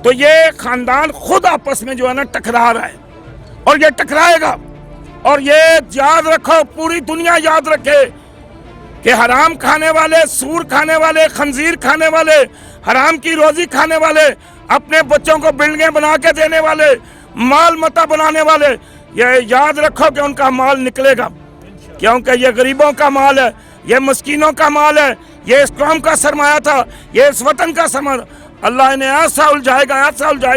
تو یہ خاندان خود آپس میں جو ہے نا ٹکرا رہا ہے اور یہ ٹکرائے گا. اور یہ یاد رکھو, پوری دنیا یاد رکھے کہ حرام کھانے والے, سور کھانے والے, خنزیر کھانے والے, حرام کی روزی کھانے والے, اپنے بچوں کو بلڈنگیں بنا کے دینے والے, مال متا بنانے والے, یہ یاد رکھو کہ ان کا مال نکلے گا, کیونکہ یہ غریبوں کا مال ہے, یہ مسکینوں کا مال ہے, یہ اس قوم کا سرمایہ تھا, یہ اس وطن کا سرمایہ. اللہ انہیں ایسا الجھائے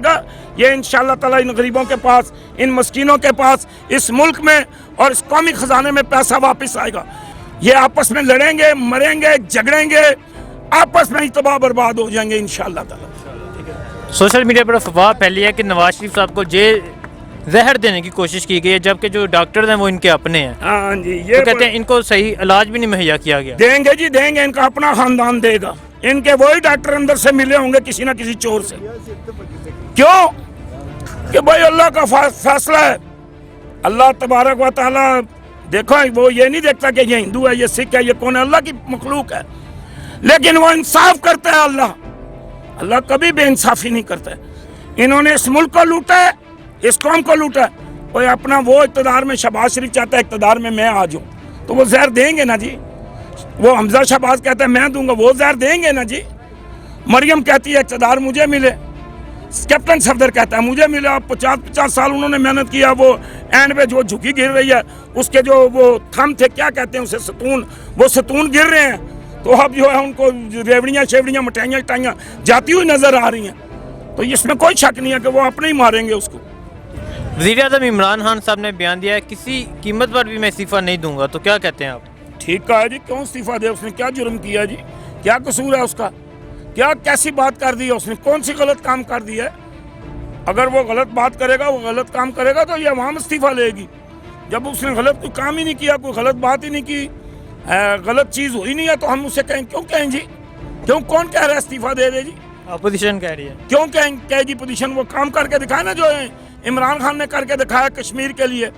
گا یہ انشاءاللہ تعالیٰ ان غریبوں کے پاس, ان مسکینوں کے پاس, اس ملک میں اور اس قومی خزانے میں پیسہ واپس آئے گا. یہ آپس میں لڑیں گے, مریں گے, جھگڑیں گے, آپس میں ہی تباہ برباد ہو جائیں گے انشاءاللہ تعالیٰ. سوشل میڈیا پر افواہ پھیلی ہے کہ نواز شریف صاحب کو زہر دینے کی کوشش کی گئی ہے, جبکہ جو ڈاکٹر ہیں وہ ان کے اپنے ہیں. ہاں جی, یہ کہتے ہیں ان کو صحیح علاج بھی نہیں مہیا کیا گیا. دیں گے جی, دیں گے, ان کا اپنا خاندان دے گا. ان کے وہی ڈاکٹر اندر سے ملے ہوں گے کسی نہ کسی چور سے. کیوں کہ بھائی اللہ کا فیصلہ ہے. اللہ تبارک و تعالیٰ دیکھو وہ یہ نہیں دیکھتا کہ یہ ہندو ہے, یہ سکھ ہے, یہ کون ہے, اللہ کی مخلوق ہے, لیکن وہ انصاف کرتا ہے. اللہ کبھی بے انصافی نہیں کرتا ہے. انہوں نے اس ملک کو لوٹا ہے, اس قوم کو لوٹا ہے. کوئی اپنا وہ اقتدار میں شہباز شریف چاہتا ہے اقتدار میں میں آ جاؤں, تو وہ زہر دیں گے نا جی. وہ حمزہ شہباز کہتا ہے میں دوں گا, وہ زہر دیں گے نا جی. مریم کہتی ہے اقتدار مجھے ملے, کیپٹن صفدر کہتا ہے مجھے ملا. 50 سال انہوں نے محنت کیا, وہ اینڈ پہ جو جھکی گر رہی ہے, اس کے جو وہ تھم تھے کیا کہتے ہیں اسے, ستون, وہ ستون گر رہے ہیں. تو اب جو ہے ان کو ریوڑیاں شیوڑیاں مٹھائیاں ٹائیاں جاتی ہوئی نظر آ رہی ہیں. تو اس میں کوئی شک نہیں ہے کہ وہ اپنے ہی ماریں گے اس کو. وزیر اعظم عمران خان صاحب نے بیان دیا ہے کسی قیمت پر بھی میں استعفیٰ نہیں دوں گا, تو کیا کہتے ہیں آپ؟ ٹھیک کہا ہے جی, کیوں استعفیٰ دے؟ اس نے کیا جرم کیا جی, کیا قصور ہے اس کا, کیا کیسی بات کر دی ہے اس نے, کون سی غلط کام کر دی ہے؟ اگر وہ غلط بات کرے گا, وہ غلط کام کرے گا تو یہ عوام استعفیٰ لے گی. جب اس نے غلط کوئی کام ہی نہیں کیا, کوئی غلط بات ہی نہیں کی, غلط چیز ہوئی نہیں ہے, تو ہم اسے کہیں کیوں کہیں جی, کیوں کون کہہ رہا ہے استعفیٰ دے دے جی؟ اپوزیشن کہہ رہی ہے. کیوں کہے جی پوزیشن؟ وہ کام کر کے دکھائے نا جو عمران خان نے کر کے دکھایا کشمیر کے لیے.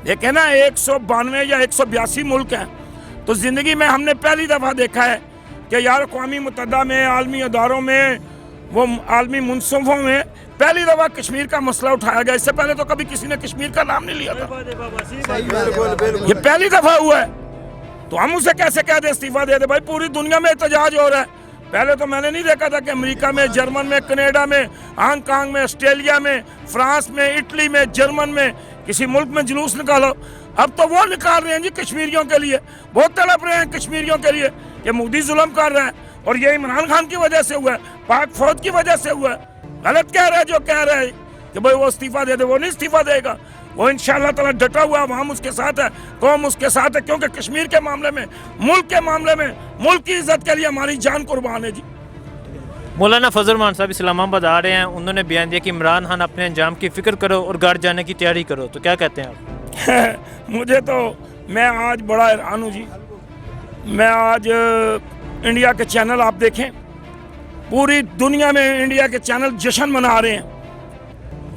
دیکھیں نا 192 یا 182 ملک ہیں, تو زندگی میں ہم نے پہلی دفعہ دیکھا ہے کہ یار اقوام متحدہ میں, عالمی اداروں میں, وہ عالمی منصفوں میں پہلی دفعہ کشمیر کا مسئلہ اٹھایا گیا. اس سے پہلے تو کبھی کسی نے کشمیر کا نام نہیں لیا تھا, یہ پہلی دفعہ ہوا ہے. تو ہم اسے کیسے کہہ دیں استعفیٰ دے دے؟ بھائی پوری دنیا میں احتجاج ہو رہا ہے. پہلے تو میں نے نہیں دیکھا تھا کہ امریکہ میں, جرمن میں, کینیڈا میں, ہانگ کانگ میں, آسٹریلیا میں, فرانس میں, اٹلی میں, جرمن میں کسی ملک میں جلوس نکالو. اب تو وہ نکال رہے ہیں جی کشمیریوں کے لیے, بہت تڑپ رہے ہیں کشمیریوں کے لیے کہ مودی ظلم کر رہا ہے, اور یہ عمران خان کی وجہ سے ہوا ہے, پاک فوج کی وجہ سے ہوا ہے. غلط کہہ رہا ہے جو کہہ رہا ہے کہ بھائی وہ استعفیٰ دے دے, وہ نہیں استعفیٰ دے گا. وہ انشاءاللہ تعالیٰ ڈٹا ہوا, عوام اس کے ساتھ ہے, قوم اس کے ساتھ ہے, کیونکہ کشمیر کے معاملے میں, ملک کے معاملے میں, ملک کی عزت کے لیے ہماری جان قربان ہے جی. مولانا فضل الرحمان صاحب اسلام آباد آ رہے ہیں, انہوں نے بیان دیا کہ عمران خان اپنے انجام کی فکر کرو اور گھر جانے کی تیاری کرو, تو کیا کہتے ہیں آپ؟ مجھے تو, میں آج بڑا حیران ہوں جی. میں آج انڈیا کے چینل آپ دیکھیں, پوری دنیا میں انڈیا کے چینل جشن منا رہے ہیں.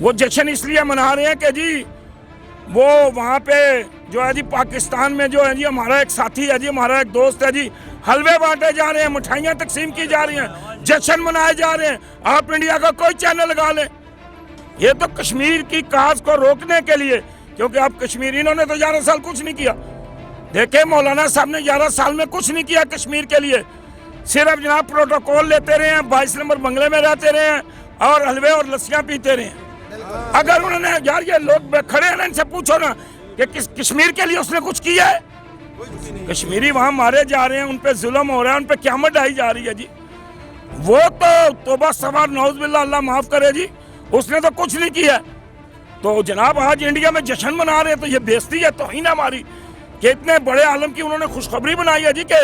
وہ جشن اس لیے منا رہے ہیں کہ جی وہ وہاں پہ جو ہے جی پاکستان میں جو ہے جی ہمارا ایک ساتھی ہے جی, ہمارا ایک دوست ہے جی, حلوے بانٹے جا رہے ہیں, مٹھائیاں تقسیم کی جا رہی ہیں, جشن منائے جا رہے ہیں. آپ انڈیا کا کوئی چینل لگا لیں, یہ تو کشمیر کی کاز کو روکنے کے لیے, کیونکہ آپ کشمیر, انہوں نے تو 11 سال کچھ نہیں کیا. دیکھیں مولانا صاحب نے 11 سال میں کچھ نہیں کیا کشمیر کے لیے, صرف جناب پروٹوکول لیتے رہے ہیں, 22 نمبر بنگلے میں رہتے رہے ہیں, اور حلوے اور لسیاں پیتے رہے ہیں. اگر انہوں نے, یار یہ لوگ کھڑے ہیں نا, ان سے پوچھو نا کہ کشمیر کے لیے اس نے کچھ کیا ہے؟ کشمیری وہاں مارے جا رہے ہیں, ان پہ ظلم ہو رہا ہے, ان پہ قیامت ڈھائی جا رہی ہے جی. وہ تو توبہ سوار نعوذ باللہ, اللہ معاف کرے جی, اس نے تو کچھ نہیں کیا. تو جناب آج انڈیا میں جشن منا رہے ہیں, تو یہ بےزتی ہے, توہین ہماری, کہ اتنے بڑے عالم کی انہوں نے خوشخبری بنائی ہے جی کہ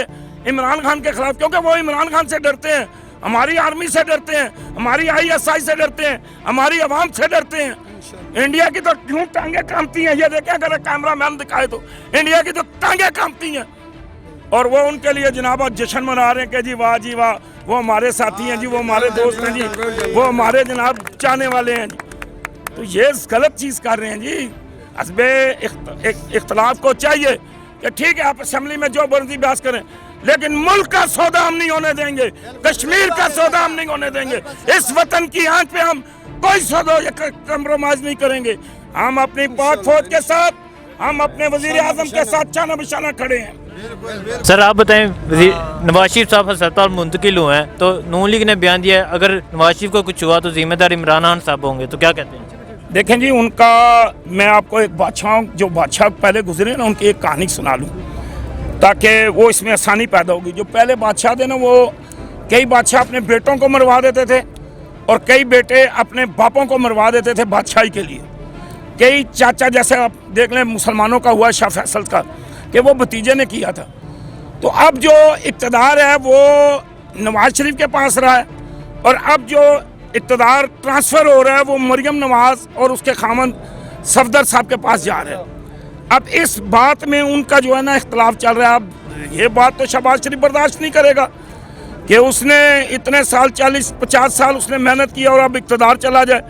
عمران خان کے خلاف, کیونکہ وہ عمران خان سے ڈرتے ہیں, ہماری آرمی سے ڈرتے ہیں, ہماری ISI سے ڈرتے ہیں, ہماری عوام سے ڈرتے ہیں. انڈیا کی تو کیوں ٹانگیں کامتی ہیں, یہ دیکھیں اگر کیمرہ مین دکھائے تو انڈیا کی تو ٹانگیں کامتی ہیں. اور وہ ان کے لیے جناب جشن منا رہے ہیں کہ جی واہ جی واہ, وہ ہمارے ساتھی ہیں جی, وہ ہمارے دوست ہیں جی, وہ ہمارے جناب چاہنے والے ہیں جی. تو یہ غلط چیز کر رہے ہیں جی. حزب اختلاف کو چاہیے کہ ٹھیک ہے آپ اسمبلی میں جو مرضی بحث کریں, لیکن ملک کا سودا ہم نہیں ہونے دیں گے, کشمیر کا سودا ہم نہیں ہونے دیں گے. اس وطن کی آنکھ پہ ہم کوئی سودا یا کمپرومائز نہیں کریں گے. ہم اپنی پاک فوج کے ساتھ, ہم اپنے وزیر اعظم کے ساتھ چانہ بشانہ کھڑے ہیں. سر آپ بتائیں, نواز شریف صاحب ہسپتال منتقل ہوئے ہیں تو نون لیگ نے بیان دیا ہے اگر نواز شریف کو کچھ ہوا تو ذمہ دار عمران خان صاحب ہوں گے, تو کیا کہتے ہیں؟ دیکھیں جی, ان کا میں آپ کو ایک جو بادشاہ پہلے گزرے نا, ان کی ایک کہانی سنا لوں تاکہ وہ اس میں آسانی پیدا ہوگی. جو پہلے بادشاہ تھے نا, وہ کئی بادشاہ اپنے بیٹوں کو مروا دیتے تھے اور کئی بیٹے اپنے باپوں کو مروا دیتے تھے بادشاہی کے لیے. کئی چاچا, جیسے آپ دیکھ لیں مسلمانوں کا ہوا شاہ فیصل کا, کہ وہ بھتیجے نے کیا تھا. تو اب جو اقتدار ہے وہ نواز شریف کے پاس رہا ہے, اور اب جو اقتدار ٹرانسفر ہو رہا ہے وہ مریم نواز اور اس کے خامند صفدر صاحب کے پاس جا رہا ہے. اب اس بات میں ان کا جو ہے نا اختلاف چل رہا ہے. اب یہ بات تو شہباز شریف برداشت نہیں کرے گا کہ اس نے اتنے سال 40-50 سال اس نے محنت کی اور اب اقتدار چلا جائے.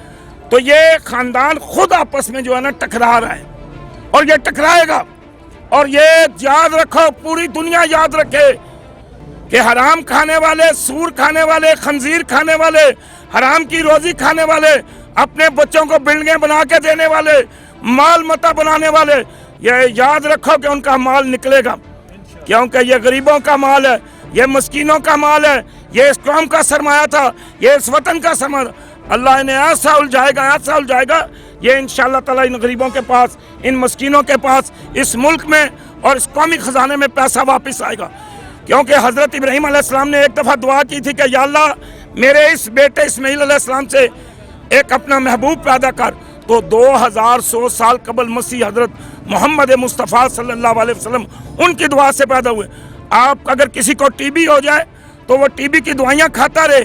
تو یہ خاندان خود آپس میں جو ہے نا ٹکرا رہا ہے, اور یہ ٹکرائے گا. اور یہ یاد رکھو, پوری دنیا یاد رکھے کہ حرام کھانے والے, سور کھانے والے, خنزیر کھانے والے, حرام کی روزی کھانے والے, اپنے بچوں کو بلڈنگیں بنا کے دینے والے, مال متا بنانے والے, یہ یاد رکھو کہ ان کا مال نکلے گا, کیونکہ یہ غریبوں کا مال ہے, یہ مسکینوں کا مال ہے, یہ اس قوم کا سرمایہ تھا, یہ اس وطن کا سرمایہ. اللہ انہیں ایسا الجھائے گا یہ انشاءاللہ تعالیٰ ان غریبوں کے پاس, ان مسکینوں کے پاس, اس ملک میں اور اس قومی خزانے میں پیسہ واپس آئے گا. کیونکہ حضرت ابراہیم علیہ السلام نے ایک دفعہ دعا کی تھی کہ یا اللہ میرے اس بیٹے اسماعیل علیہ السلام سے ایک اپنا محبوب پیدا کر. تو 2100 سال قبل مسیح حضرت محمد مصطفیٰ صلی اللہ علیہ وسلم ان کی دعا سے پیدا ہوئے. آپ اگر کسی کو ٹی بی ہو جائے تو وہ ٹی بی کی دوائیاں کھاتا رہے,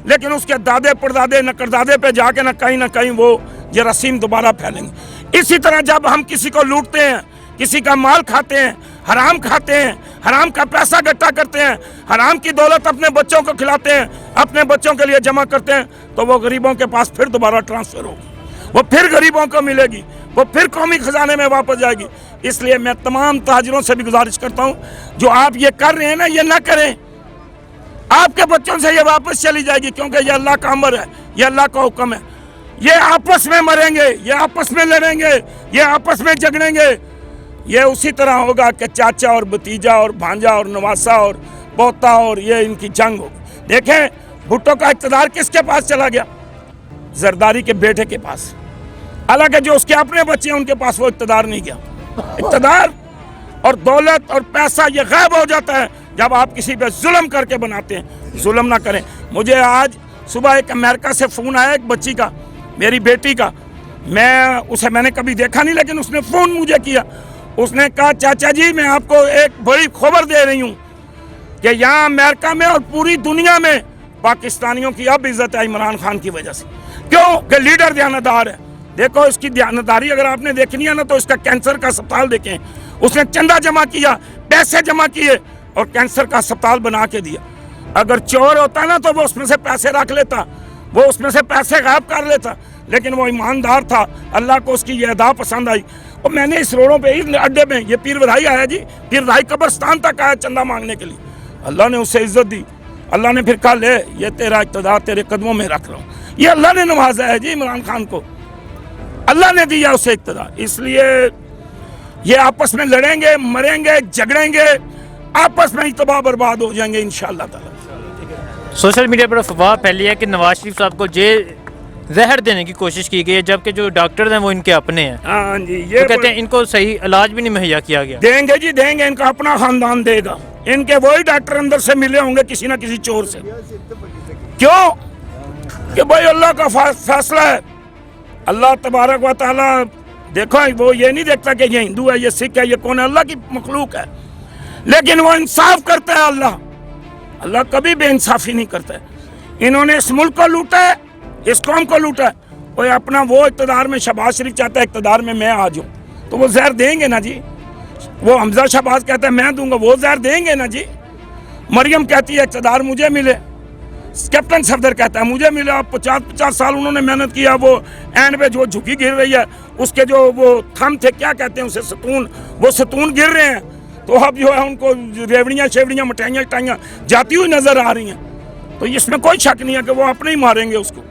لیکن اس کے دادے پردادے نقردادے پہ جا کے نہ کہیں وہ جراثیم دوبارہ پھیلیں گے. اسی طرح جب ہم کسی کو لوٹتے ہیں, کسی کا مال کھاتے ہیں, حرام کھاتے ہیں, حرام کا پیسہ اکٹھا کرتے ہیں, حرام کی دولت اپنے بچوں کو کھلاتے ہیں, اپنے بچوں کے لیے جمع کرتے ہیں, تو وہ غریبوں کے پاس پھر دوبارہ ٹرانسفر ہوگی, وہ پھر غریبوں کو ملے گی, وہ پھر قومی خزانے میں واپس جائے گی. اس لیے میں تمام تاجروں سے بھی گزارش کرتا ہوں, جو آپ یہ کر رہے ہیں نا, یہ نہ کریں. آپ کے بچوں سے یہ واپس چلی جائے گی, کیونکہ یہ اللہ کا امر ہے, یہ اللہ کا حکم ہے. یہ آپس میں مریں گے, یہ آپس میں لڑیں گے, یہ آپس میں جھگڑیں گے. یہ اسی طرح ہوگا کہ چاچا اور بھتیجا اور بھانجا اور نواسا اور پوتا اور یہ ان کی جنگ ہوگی. دیکھیں بھٹو کا اقتدار کس کے پاس چلا گیا؟ زرداری کے بیٹے کے پاس. حالانکہ جو اس کے اپنے بچے ہیں ان کے پاس وہ اقتدار نہیں گیا. اقتدار اور دولت اور پیسہ یہ غائب ہو جاتا ہے جب آپ کسی پہ ظلم کر کے بناتے ہیں. ظلم نہ کریں. مجھے آج صبح ایک امریکہ سے فون آیا, ایک بچی کا, میری بیٹی کا. میں نے کبھی دیکھا نہیں, لیکن اس نے فون مجھے کیا. اس نے کہا چاچا جی میں آپ کو ایک بڑی خبر دے رہی ہوں کہ یہاں امریکہ میں اور پوری دنیا میں پاکستانیوں کی اب عزت ہے عمران خان کی وجہ سے. کیوں؟ کہ لیڈر دیانتدار ہے. دیکھو اس کی دیانتداری اگر آپ نے دیکھنی ہے نا تو اس کا کینسر کا اسپتال دیکھیں. اس نے چندہ جمع کیا, پیسے جمع کیے اور کینسر کا اسپتال بنا کے دیا. اگر چور ہوتا نا تو وہ اس میں سے پیسے رکھ لیتا, وہ اس میں سے پیسے غائب کر لیتا, لیکن وہ ایماندار تھا. اللہ کو اس کی یہ ادا پسند آئی. اور میں نے اس روڈوں پہ اس اڈے میں یہ پیر ودھائی آیا جی, پیر ودھائی قبرستان تک آیا چندہ مانگنے کے لیے. اللہ نے اسے عزت دی. اللہ نے پھر کہا لے یہ تیرا اقتدار تیرے قدموں میں رکھ رہا ہوں. یہ اللہ نے نوازا ہے جی عمران خان کو, اللہ نے دیا اسے اقتدار. اس لیے یہ آپس میں لڑیں گے, مریں گے, جھگڑیں گے, آپس میں ہی تباہ برباد ہو جائیں گے انشاءاللہ تعالی. سوشل میڈیا پر افواہ پھیلی ہے کہ نواز شریف صاحب کو زہر دینے کی کوشش کی گئی ہے, جبکہ جو ڈاکٹر ہیں وہ ان کے اپنے ہیں. ہاں جی, یہ کہتے ہیں ان کو صحیح علاج بھی نہیں مہیا کیا گیا. دیں گے جی, دیں گے. ان کا اپنا خاندان دے گا. ان کے وہی ڈاکٹر اندر سے ملے ہوں گے کسی نہ کسی چور سے. کیوں؟ کہ بھائی اللہ کا فیصلہ ہے. اللہ تبارک و تعالیٰ دیکھو وہ یہ نہیں دیکھتا کہ یہ ہندو ہے, یہ سکھ ہے, یہ کون ہے. اللہ کی مخلوق ہے, لیکن وہ انصاف کرتا ہے. اللہ کبھی بے انصافی نہیں کرتا ہے. انہوں نے اس ملک کو لوٹا ہے, اس قوم کو لوٹا ہے. وہ اپنا وہ اقتدار میں شہباز شریف چاہتا ہے اقتدار میں آ جاؤں, تو وہ زہر دیں گے نا جی. وہ حمزہ شہباز کہتا ہے میں دوں گا, وہ زہر دیں گے نا جی. مریم کہتی ہے اقتدار مجھے ملے, کیپٹن صفدر کہتا ہے مجھے ملے. آپ 50 سال انہوں نے محنت کیا, وہ اینڈ پہ جو جھکی گر رہی ہے, اس کے جو وہ تھم تھے کیا کہتے ہیں اسے, ستون, وہ ستون گر رہے ہیں. تو اب جو ہے ان کو ریوڑیاں شیوڑیاں مٹھائیاں جاتی ہوئی نظر آ رہی ہیں. تو اس میں کوئی شک نہیں ہے کہ وہ اپنے ہی ماریں گے اس کو.